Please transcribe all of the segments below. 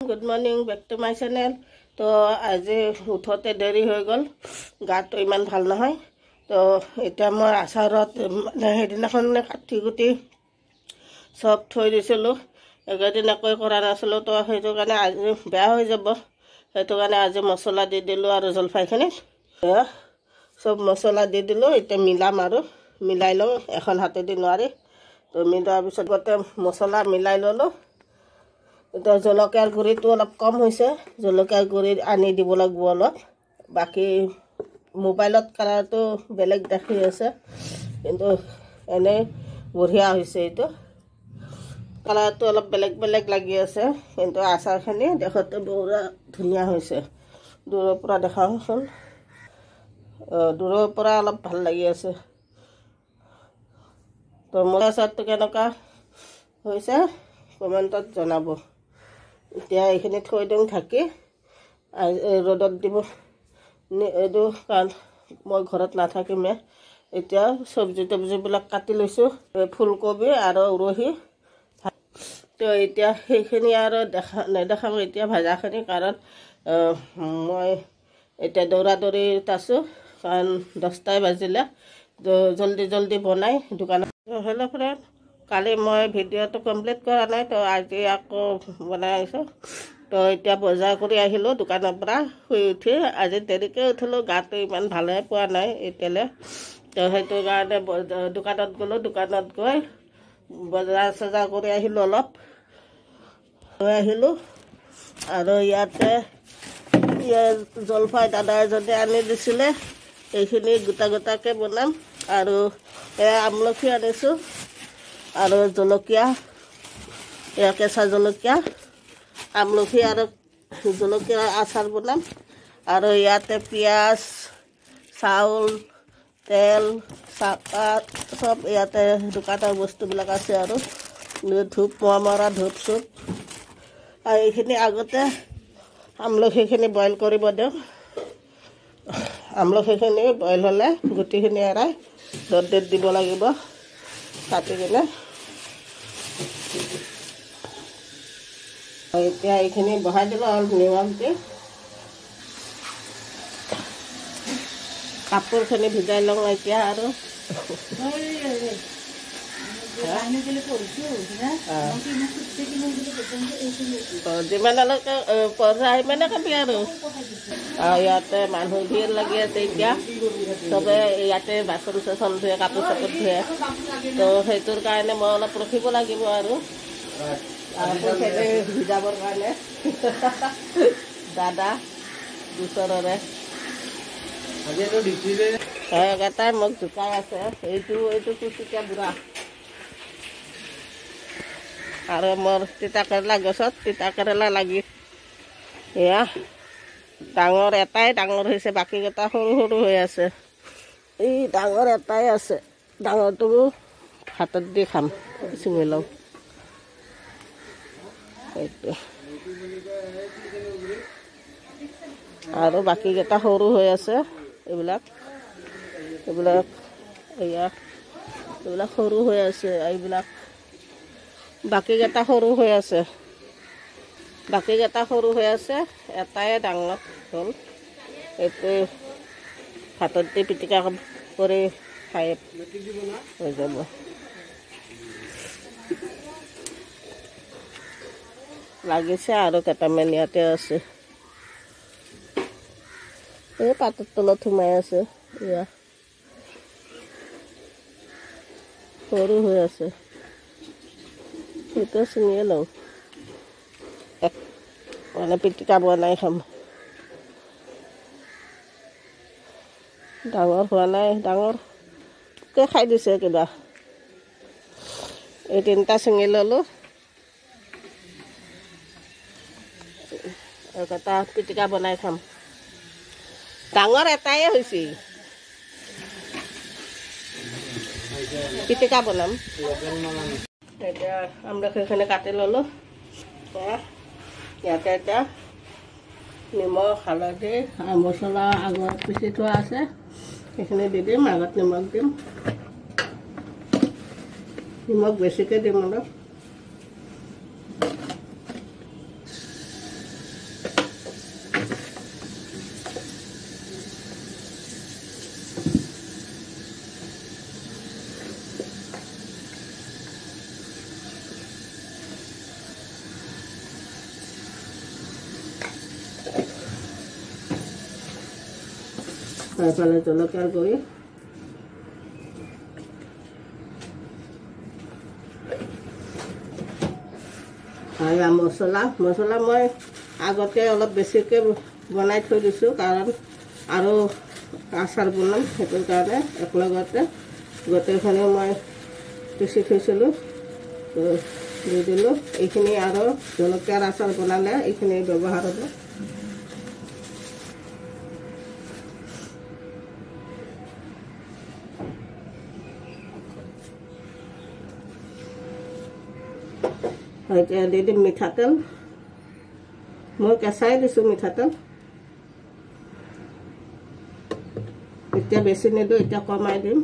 Good morning, back to my channel. তো আজি উঠতে দেৰি হৈ গ'ল, গাটো ইমান ভাল নহয়। তো এতিয়া মই আচাৰত সেইদিনাখন কাটি কুটি চব থৈ দিছিলোঁ, একেদিনাকৈ কৰা নাছিলোঁ। তো সেইটো কাৰণে আজি বেয়া হৈ যাব, সেইটো কাৰণে আজি মছলা দি দিলোঁ আৰু জলফাইখিনিত চব মছলা দি দিলোঁ। এতিয়া মিলাম আৰু মিলাই লওঁ, এখন হাতেদি নোৱাৰি। তো মিলোৱাৰ পিছত গোটেই মছলা মিলাই ল'লোঁ। এতিয়া জলকীয়াৰ গুড়িটো অলপ কম হৈছে, জলকীয়াৰ গুড়ি আনি দিব লাগিব অলপ। বাকী মোবাইলত কালাৰটো বেলেগ দেখি আছে, কিন্তু এনেই বঢ়িয়া হৈছে। এইটো কালাৰটো অলপ বেলেগ বেলেগ লাগি আছে, কিন্তু আচাৰখিনি দেখোঁতে বঢ়িয়া ধুনীয়া হৈছে। দূৰৰ পৰা দেখাওঁচোন, দূৰৰ পৰা অলপ ভাল লাগি আছে। তো মোৰ আচাৰটো কেনেকুৱা হৈছে কমেণ্টত জনাব। এতিয়া এইখিনি থৈ দিওঁ ঢাকি, ৰ'দত দিব। এইটো কাৰণ মই ঘৰত নাথাকিমে। এতিয়া চব্জি তব্জিবিলাক কাটি লৈছোঁ, ফুলকবি আৰু উৰহি। তো এতিয়া সেইখিনি আৰু নেদেখাম এতিয়া ভাজাখিনি, কাৰণ মই এতিয়া দৌৰাদৌৰিত আছোঁ, কাৰণ 10টাই বাজিলে। জল্দি জল্দি বনাই দোকানত। হেল্ল' ফ্ৰেণ্ড, কালি মই ভিডিঅ'টো কমপ্লিট কৰা নাই, তো আজি আকৌ বনাই আছোঁ। তো এতিয়া বজাৰ কৰি আহিলোঁ দোকানৰ পৰা শুই উঠি। আজি দেৰিকৈ উঠিলোঁ, গাটো ইমান ভালে পোৱা নাই এতিয়ালৈ। তো সেইটো কাৰণে দোকানত গ'লোঁ, দোকানত গৈ বজাৰ চজাৰ কৰি আহিলোঁ, অলপ লৈ আহিলোঁ। আৰু ইয়াতে জলফাই দাদা এজনে আনি দিছিলে, এইখিনি গোটা গোটাকৈ বনাম। আৰু আমলখি আনিছোঁ আৰু জলকীয়া, কেঁচা জলকীয়া, আমলখি আৰু জলকীয়া আচাৰ বনাম। আৰু ইয়াতে পিঁয়াজ, চাউল, তেল, চাহপাত চব ইয়াতে দোকানৰ বস্তুবিলাক আছে। আৰু ধূপ, মৰা ধূপ চুপ। আৰু এইখিনি আগতে আমলখিখিনি বইল কৰিব দিওঁ। আমলখিখিনি বইল হ'লে গুটিখিনি এৰাই ৰ'দত দিব লাগিব কাটি কিনে। এতিয়া এইখিনি বহাই দিলোঁ অলপ নিমখ দি। কাপোৰখিনি ভিজাই লওঁ এতিয়া। আৰু যিমানলৈকে পঢ়া সিমানে কাপি। আৰু ইয়াতে মানুহ ভিৰ লাগি আছে এতিয়া, চবে ইয়াতে বাচন চাচন ধুৱে, কাপোৰ চাপোৰ ধুৱে। তো সেইটোৰ কাৰণে মই অলপ ৰখিব লাগিব আৰু ভিজাবৰ কাৰণে। দাদা ওচৰৰে এটাই মোক জোকাই আছে, এইটো কুচিয়া বুঢ়া। আৰু মোৰ তিতা কেৰেলা গছত তিতা কেৰেলা লাগি এয়া ডাঙৰ এটাই ডাঙৰ হৈছে, বাকীকেইটা সৰু সৰু হৈ আছে। এই ডাঙৰ এটাই আছে, ডাঙৰটো হাতত দি খাম, ছিঙি লওঁ। এইটো আৰু বাকীকেইটা সৰু হৈ আছে। এইবিলাক সৰু হৈ আছে। এইবিলাক বাকীকেইটা সৰু হৈ আছে, এটাই ডাঙৰ হ'ল। এইটো ভাতত দি পিটিকা কৰি খাই হৈ যাব। লাগিছে আৰু কেইটামান ইয়াতে আছে, এই পাতৰ তলত সোমাই আছে। এয়া সৰু হৈ আছে, সেইটো ছিঙিয়ে লওঁ, মানে পিটিকা বনাই খাম। ডাঙৰ হোৱা নাই, ডাঙৰকৈ খাই দিছে কিবা। এই 3টা ছিঙি ল'লোঁ, এটা পিটিকা বনাই খাম। ডাঙৰ এটাই হৈছে, পিটিকা বনাম। এতিয়া আমলখিখিনি কাটি ল'লোঁ। ইয়াতে এতিয়া নিমখ, হালধি, মছলা আগত পিচি থোৱা আছে, সেইখিনি দি দিম। আগত নিমখ দিম, নিমখ বেছিকৈ দিম অলপ। এইফালে জলকীয়াৰ গুড়ি আৰু মছলা মই আগতে অলপ বেছিকৈ বনাই থৈ দিছোঁ কাৰণ আৰু আচাৰ বনাম সেইটোৰ কাৰণে একেলগতে গোটেইখিনি মই পিচি থৈছিলোঁ দি দিলোঁ এইখিনি আৰু জলকীয়াৰ আচাৰ বনালে এইখিনি ব্যৱহাৰ হ'ব এতিয়া দি দিম মিঠাতেল মই কেঁচাই দিছোঁ মিঠাতেল এতিয়া বেছি নিদিওঁ এতিয়া কমাই দিম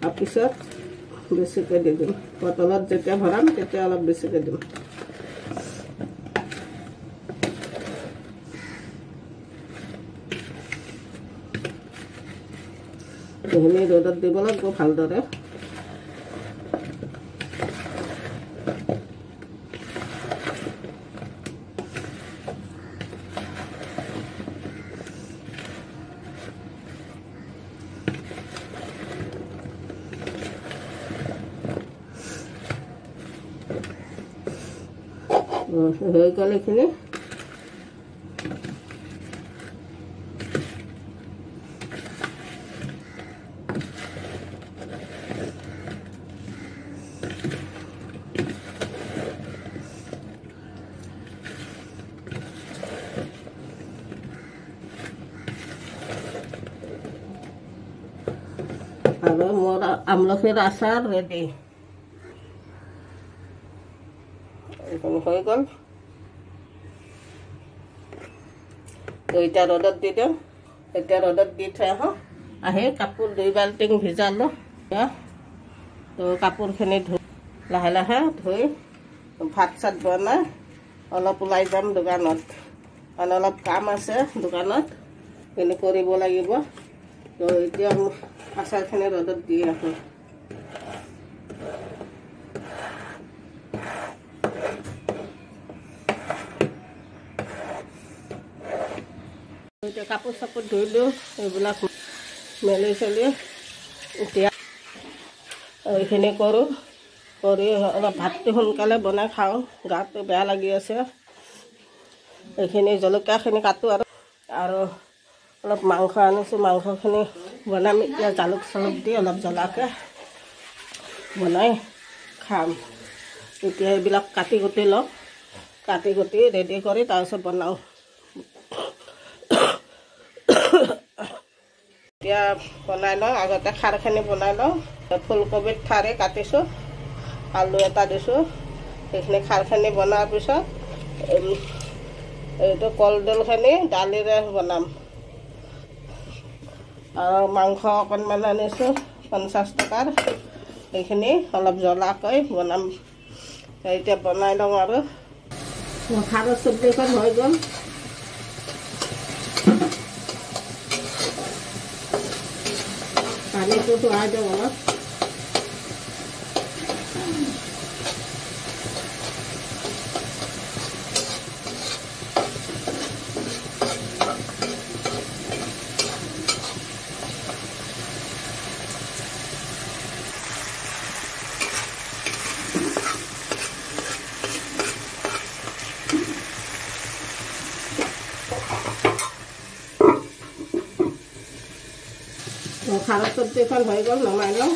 আৰু পিছত বেছিকৈ দি দিম বটলত যেতিয়া ভৰাম তেতিয়া অলপ বেছিকৈ দিম এইখিনি ৰ'দত দিব লাগিব ভালদৰে হৈ গ'ল এইখিনি আৰু মোৰ আমলখিৰ আচাৰ ৰেডি হৈ গ'ল এতিয়া ৰ'দত দি দিওঁ এতিয়া ৰ'দত দি থৈ আহি কাপোৰ 2 বাল্টিং ভিজালোঁ তো কাপোৰখিনি ধুই লাহে লাহে ধুই ভাত চাত বনাই অলপ ওলাই যাম দোকানত আৰু অলপ কাম আছে দোকানত সেইখিনি কৰিব লাগিব তো এতিয়া আচাৰখিনি ৰ'দত দি আহোঁ এতিয়া কাপোৰ চাপোৰ ধুইলোঁ এইবিলাক মেলি চলি এতিয়া এইখিনি কৰোঁ কৰি অলপ ভাতটো সোনকালে বনাই খাওঁ গাটো বেয়া লাগি আছে এইখিনি জলকীয়াখিনি কাটোঁ আৰু অলপ মাংস আনিছোঁ মাংসখিনি বনাম এতিয়া জালুক চালুক দি অলপ জ্বলাকৈ বনাই খাম এতিয়া এইবিলাক কাটি কুটি লওঁ কাটি কুটি ৰেডি কৰি তাৰপিছত বনাওঁ এতিয়া বনাই লওঁ আগতে খাৰখিনি বনাই লওঁ ফুলকবিত ঠাৰি কাটিছোঁ আলু এটা দিছোঁ সেইখিনি খাৰখিনি বনোৱাৰ পিছত এইটো কলডিলখিনি দালিৰে বনাম আৰু মাংস অকণমান আনিছোঁ 50 টকাৰ সেইখিনি অলপ জ্বলাকৈ বনাম এতিয়া বনাই লওঁ আৰু খাৰৰ চব্জিখন হৈ গ'ল পানীটো ধোৱাই দিওঁ অলপ খাৰৰ চব্জিখন হৈ গ'ল নমাই লওঁ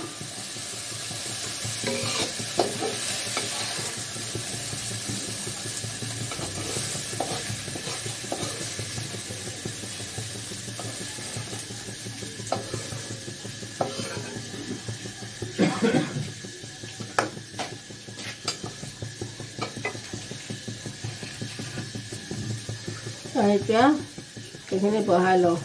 এতিয়া এইখিনি বহাই লওঁ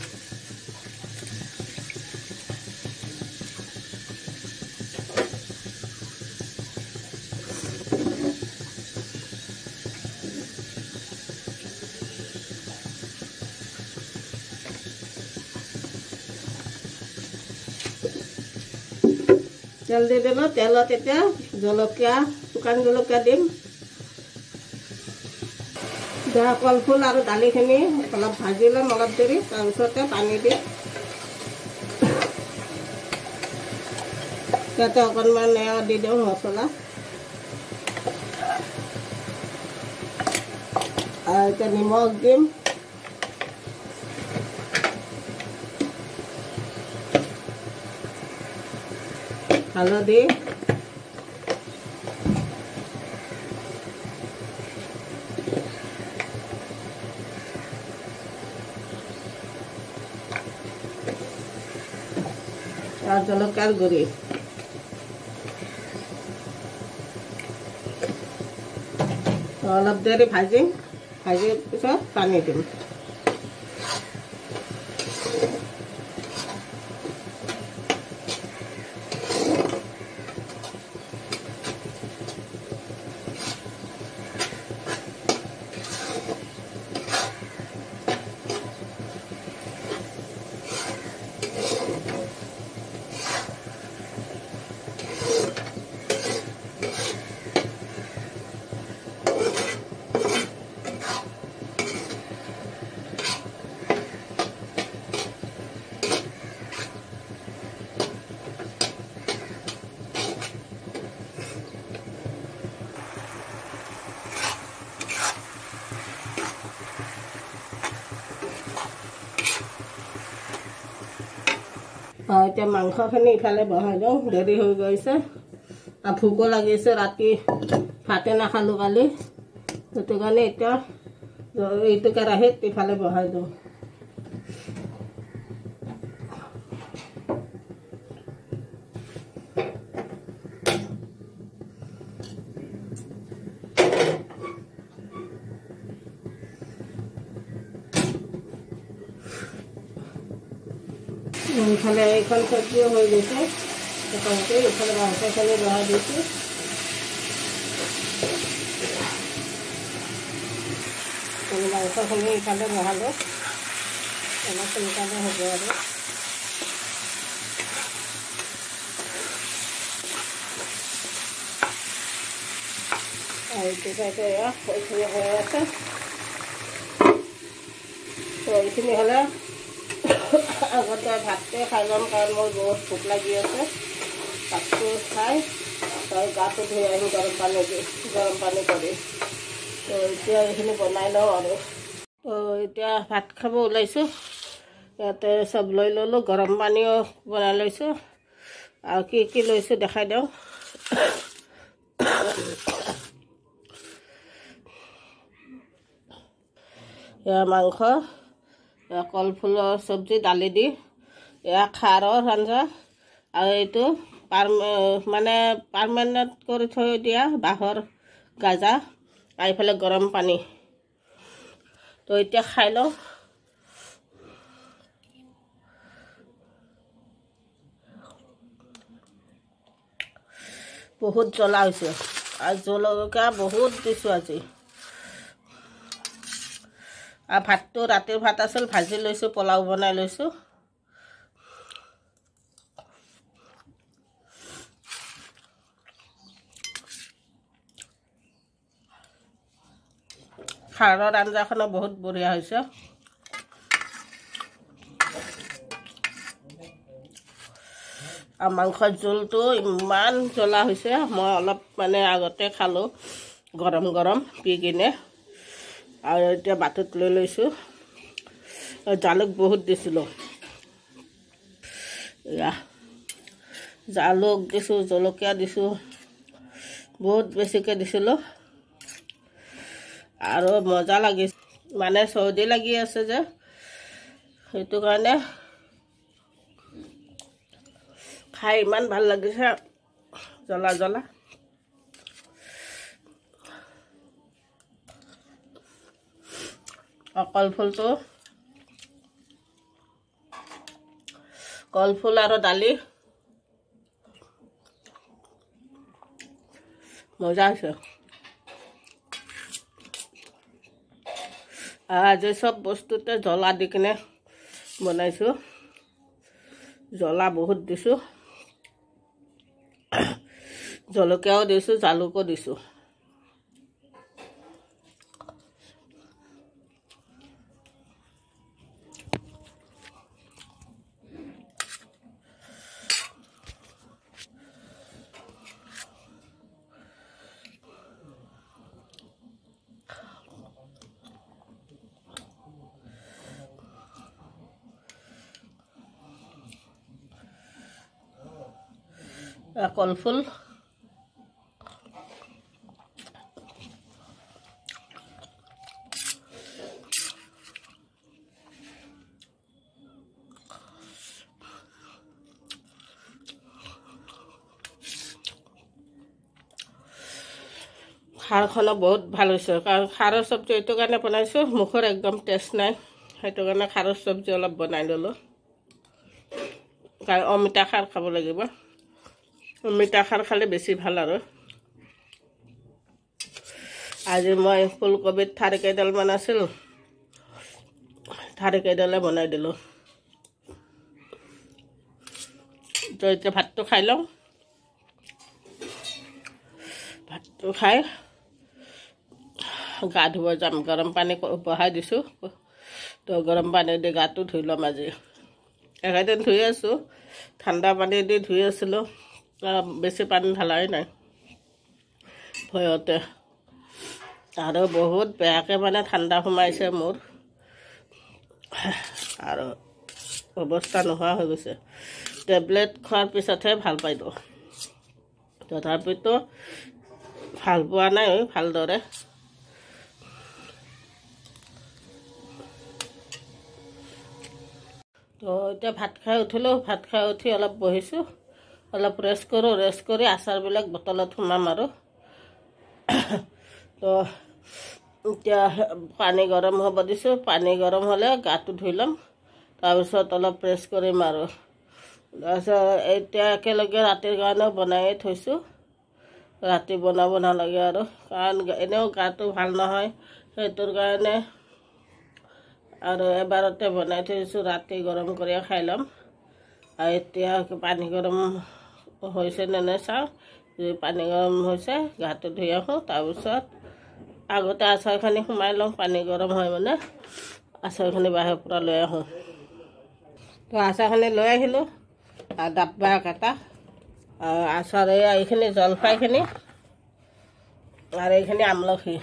তেল দি দিলোঁ তেলত এতিয়া জলকীয়া শুকান জলকীয়া দিম কলফুল আৰু দালিখিনি অলপ ভাজি ল'ম অলপ দেৰি তাৰপিছতে পানী দিম ইয়াতে অকণমান এয়া দি দিওঁ মছলা আৰু এতিয়া নিমখ দিম হালধি আৰ জলকাৰ গুঁড়ি অলপ দেৰি ভাজিম ভাজিৰ পিছত পানী দিম এতিয়া মাংসখিনি ইফালে বহাই দিওঁ দেৰি হৈ গৈছে আৰু ভোকো লাগিছে ৰাতি ভাতে নাখালোঁ কালি সেইটো কাৰণে এতিয়া এইটো কেৰাহীত ইফালে বহাই দিওঁ ইফালে এইখন চব্জিও হৈ গৈছে প্ৰথমতে ইফালে মাংসখিনি বহাই দিছোঁ মাংসখিনি ইফালে বহালোঁ অলপ সোনকালে হ'ব আৰু এইটো চাইডে এইখিনি হৈ আছে তো এইখিনি হ'লে আগতে ভাতটো খাই ল'ম কাৰণ মোৰ বহুত ভোক লাগি আছে ভাতটো খাই তাৰ গাটো ধুই আহিম গৰম পানী কৰি তো এতিয়া এইখিনি বনাই লওঁ আৰু তো এতিয়া ভাত খাব ওলাইছোঁ ইয়াতে চব লৈ ল'লোঁ গৰম পানীও বনাই লৈছোঁ আৰু কি লৈছোঁ দেখাই দিওঁ এয়া মাংস কলফুলৰ চব্জি দালি দি এয়া খাৰৰ আঞ্জা আৰু এইটো মানে পাৰ্মানেণ্ট কৰি থৈ দিয়া বাঁহৰ গাজা আৰু এইফালে গৰম পানী তো এতিয়া খাই লওঁ বহুত জ্বলা হৈছে আৰু জলকীয়া বহুত দিছোঁ আজি আৰু ভাতটো ৰাতিৰ ভাত আছিল ভাজি লৈছোঁ পোলাও বনাই লৈছোঁ খাৰৰ আঞ্জাখনো বহুত বঢ়িয়া হৈছে আৰু মাংসৰ জোলটো ইমান জ্বলা হৈছে মই অলপ মানে আগতে খালোঁ গৰম পি কিনে আৰু এতিয়া বাটত লৈ লৈছোঁ জালুক বহুত দিছিলোঁ এয়া জালুক দিছোঁ জলকীয়া দিছোঁ বহুত বেছিকৈ দিছিলোঁ আৰু মজা লাগিছে মানে চৰ্দি লাগি আছে যে সেইটো কাৰণে খাই ইমান ভাল লাগিছে জ্বলা জ্বলা কলফুল আৰু দালি মজা হৈছে আজি সব বস্তুতে জ্বলা দি কিনে বনাইছোঁ জ্বলা বহুত দিছোঁ জলকীয়াও দিছোঁ জালুকো দিছোঁ কলফুল খাৰখনো বহুত ভাল হৈছে কাৰণ খাৰৰ চব্জি এইটো কাৰণে বনাইছোঁ মুখৰ একদম টেষ্ট নাই সেইটো কাৰণে খাৰৰ চব্জি অলপ বনাই ল'লোঁ কাৰণ অমিতা খাৰ খাব লাগিব অমিতা খাৰ খালে বেছি ভাল আৰু আজি মই ফুলকবিত ঠাৰিকেইডালমান আছিল ঠাৰিকেইডালে বনাই দিলোঁ তো এতিয়া ভাতটো খাই লওঁ ভাতটো খাই গা ধুব যাম গৰম পানী বহাই দিছোঁ তো গৰম পানী দি গাটো ধুই ল'ম আজি একেদিন ধুই আছোঁ ঠাণ্ডা পানী দি ধুই আছিলোঁ বেছি পানী ঢালাই নাই ভয়তে আৰু বহুত বেয়াকৈ মানে ঠাণ্ডা সোমাইছে মোৰ আৰু অৱস্থা নোহোৱা হৈ গৈছে টেবলেট খোৱাৰ পিছতহে ভাল পাইছোঁ তথাপিতো ভাল পোৱা নাই ভালদৰে তো এতিয়া ভাত খাই উঠিলোঁ ভাত খাই উঠি অলপ বহিছোঁ অলপ ৰেষ্ট কৰোঁ ৰেষ্ট কৰি আচাৰবিলাক বটলত সোমাম আৰু তো এতিয়া পানী গৰম হ'ব দিছোঁ পানী গৰম হ'লে গাটো ধুই ল'ম তাৰপিছত অলপ ৰেষ্ট কৰিম আৰু তাৰপিছত এতিয়া একেলগে ৰাতিৰ কাৰণেও বনায়ে থৈছোঁ ৰাতি বনাব নালাগে আৰু কাৰণ এনেও গাটো ভাল নহয় সেইটোৰ কাৰণে আৰু এবাৰতে বনাই থৈছোঁ ৰাতি গৰম কৰি খাই ল'ম আৰু এতিয়া পানী গৰম হৈছে নে নাই চাওঁ যদি পানী গৰম হৈছে গাটো ধুই আহোঁ তাৰপিছত আগতে আচাৰখিনি সোমাই লওঁ পানী গৰম হয় মানে আচাৰখিনি বাহিৰৰ পৰা লৈ আহোঁ তো আচাৰখিনি লৈ আহিলোঁ আৰু ডাব্বা এটা আচাৰ এইখিনি জলফাইখিনি আৰু এইখিনি আমলখি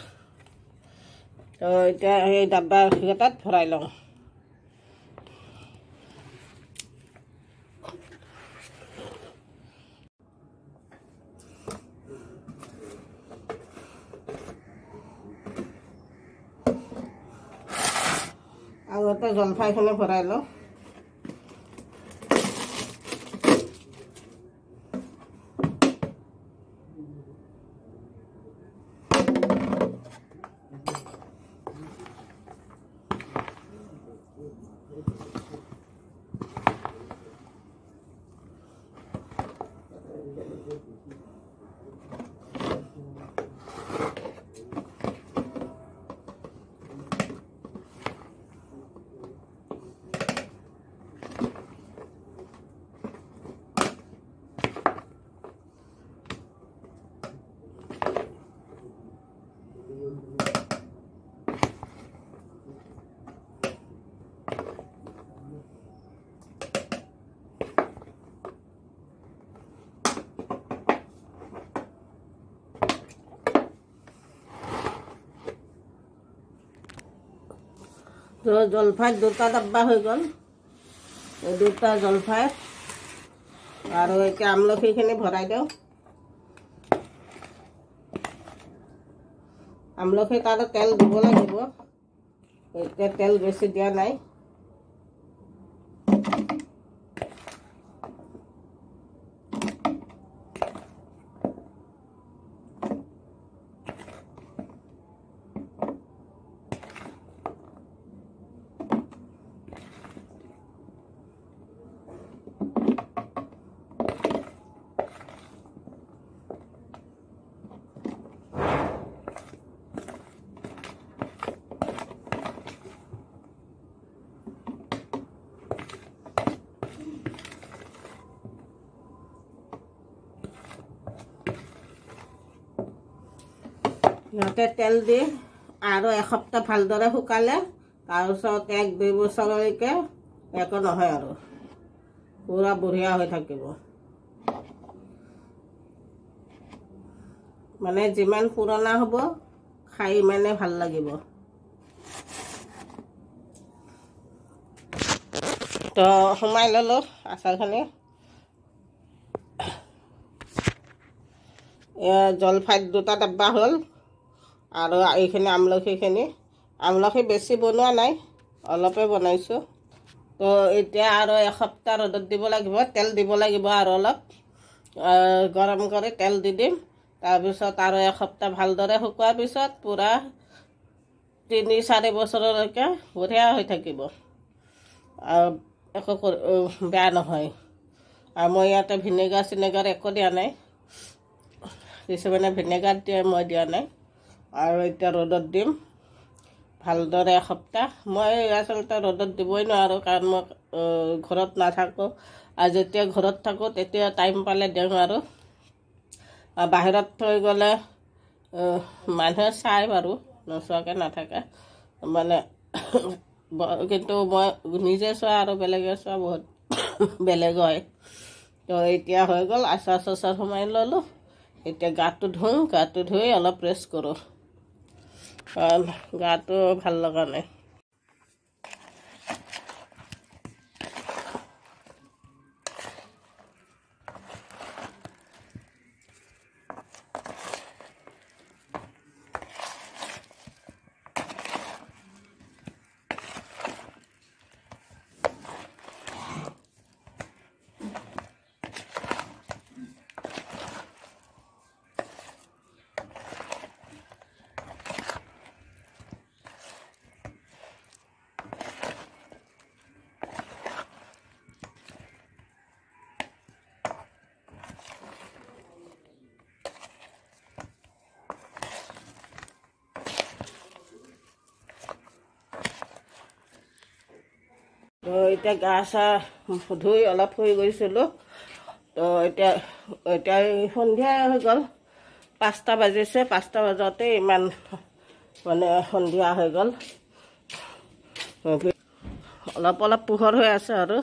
তো এতিয়া সেই ডাব্বা কেইটাত ভৰাই লওঁ আগতে জলফাইখিনি ভৰাই লওঁ তো জলফাই দুটা ডাব্বা হৈ গ'ল এই দুটা জলফাই আৰু এতিয়া আমলখিখিনি ভৰাই দিওঁ আমলখিত আৰু তেল দিব লাগিব এতিয়া তেল বেছি দিয়া নাই ইহঁতে তেল দি আৰু এসপ্তাহ ভালদৰে শুকালে তাৰপিছত 1-2 বছৰলৈকে একো নহয় আৰু পুৰা বঢ়িয়া হৈ থাকিব মানে যিমান পুৰণা হ'ব খাই ইমানে ভাল লাগিব তো সোমাই ল'লোঁ আচাৰখিনি জলফাই 2টা ডাব্বা হ'ল আৰু এইখিনি আমলখি বেছি বনোৱা নাই, অলপে বনাইছোঁ। তো এতিয়া আৰু এসপ্তাহ ৰ'দত দিব লাগিব, তেল দিব লাগিব আৰু অলপ গৰম কৰি তেল দি দিম। তাৰপিছত আৰু এসপ্তাহ ভালদৰে শুকোৱাৰ পিছত পূৰা 3-4 বছৰলৈকে বঢ়িয়া হৈ থাকিব, একো বেয়া নহয়। আৰু মই ইয়াতে ভিনেগাৰ একো দিয়া নাই, কিছুমানে ভিনেগাৰ দিয়ে, মই দিয়া নাই। আৰু এতিয়া ৰ'দত দিম ভালদৰে এসপ্তাহ। মই আচলতে ৰ'দত দিবই নোৱাৰোঁ, কাৰণ মই ঘৰত নাথাকোঁ, আৰু যেতিয়া ঘৰত থাকোঁ তেতিয়া টাইম পালে দিওঁ। আৰু বাহিৰত থৈ গ'লে মানুহে চাই বাৰু, নোচোৱাকৈ নাথাকে মানে, কিন্তু মই নিজে চোৱা আৰু বেলেগে চোৱা বহুত বেলেগ হয়। তো এতিয়া হৈ গ'ল, আচাৰ সোমাই ল'লোঁ। এতিয়া গাটো ধুই অলপ ৰেষ্ট কৰোঁ, কাৰণ গাটো ভাল লগা নাই। তো এতিয়া গা চা ধুই অলপ শুই গৈছিলোঁ। তো এতিয়া সন্ধিয়া হৈ গ'ল, 5টা বাজিছে। 5টা বজাতে ইমান মানে সন্ধিয়া হৈ গ'ল। অলপ পোহৰ হৈ আছে আৰু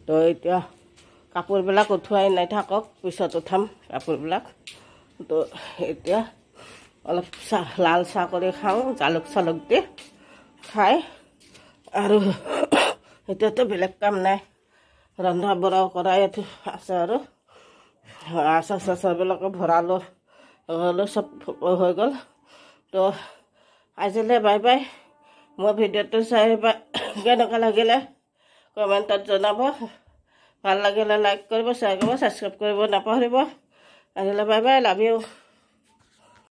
তো এতিয়া কাপোৰবিলাক উঠোৱাই নাই, থাকক, পিছত উঠাম কাপোৰবিলাক। তো এতিয়া অলপ লাল চাহ কৰি খাওঁ, জালুক দি খাই। আৰু এতিয়াতো বেলেগ কাম নাই, ৰন্ধা বঢ়াও কৰাই আছে। আৰু আচাৰবিলাকো ভৰালোঁ, চব হৈ গ'ল। তো আজিলৈ বাই বাই। মোৰ ভিডিঅ'টো চাই কেনেকুৱা লাগিলে কমেণ্টত জনাব। ভাল লাগিলে লাইক কৰিব, শ্বেয়াৰ কৰিব, ছাবস্ক্ৰাইব কৰিব নাপাহৰিব। আজিলৈ বাই বাই, লাভ ইউ।